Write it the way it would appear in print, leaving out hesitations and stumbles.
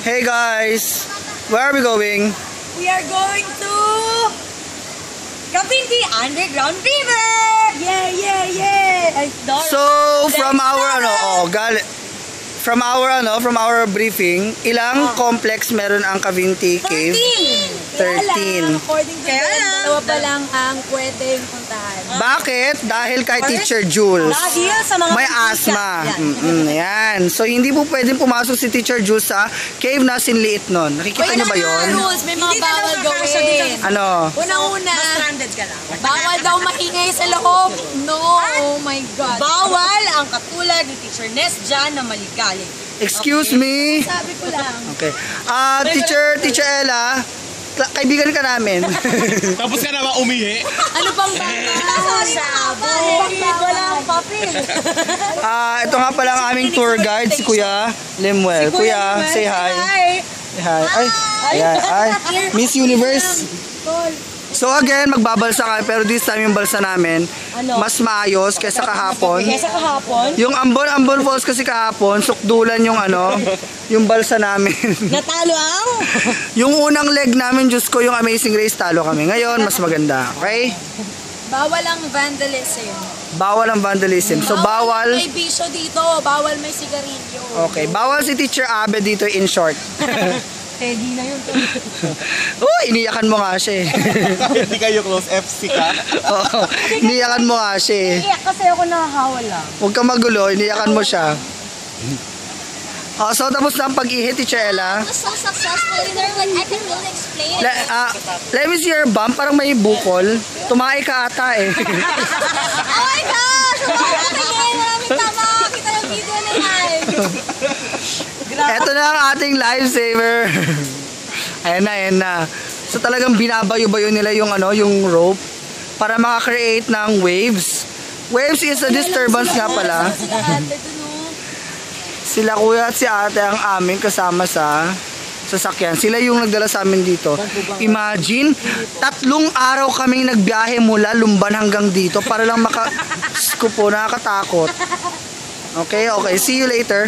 Hey guys, where are we going? We are going to Cavinti Underground River! Yeah! So, from our briefing, ilang complex meron ang Cavinti Cave? 13. According to them, dalawa pa lang ang pwedeng puntahan. Bakit? Dahil kay Teacher Jules. Dahil sa mga may asthma. Ayan. So, hindi po pwedeng pumasok si Teacher Jules sa cave na sinliit nun. Nakikita niyo ba yun? Rules, may mga bawal gawin. Ano? Una-una, stranded ka lang. Bawal daw maingay sa loob. No, oh my God. Bawal ang katulad ni Teacher Ness dyan na maligalig. Excuse me. Sabi ko lang. Okay. Teacher Ella, kaibigan ka namin. Tapos ka naman umihi. Ano bang walang papel. Ito nga pala ang aming tour guide, si Kuya Lemuel. Kuya, say hi. Hi. Ay, Miss Universe. So again, magbabalsa kami, pero this time yung balsa namin mas maayos kaysa kahapon. Yung Ambon Falls kasi kahapon, sukdulan yung yung balsa namin. Natalo ang? Yung unang leg namin, Diyos ko, yung Amazing Race, talo kami. Ngayon, mas maganda. Okay? Bawal ang vandalism. Bawal ang vandalism. So, bawal may bisyo dito. Bawal may sigarilyo. Okay. Bawal si Teacher Abe dito in short. Peggy na yun. Iniyakan mo nga siya eh. Hindi kayo close FC ka? Oo, iniyakan mo nga siya eh. Iyak kasi ako nakahawal lang. Huwag kang magulo, iniyakan mo siya. So tapos na ang pag-ihi, Teacher Ella. Was so successful in there, like I can really explain it. Let me see your bump, parang may bukol. Tumae ka ata eh. Oh my gosh! Maraming tama! Kita yung video na yan! Eto na ang ating lifesaver. Ayan na. So talagang binabayo-bayo nila yung yung rope para maka-create ng waves. Waves is a disturbance nga pala. Sila kuya at si ate ang aming kasama sa sasakyan. Sila yung nagdala sa amin dito. Imagine, 3 araw kaming nagbiyahe mula Lumban hanggang dito para lang nakakatakot. Okay, see you later.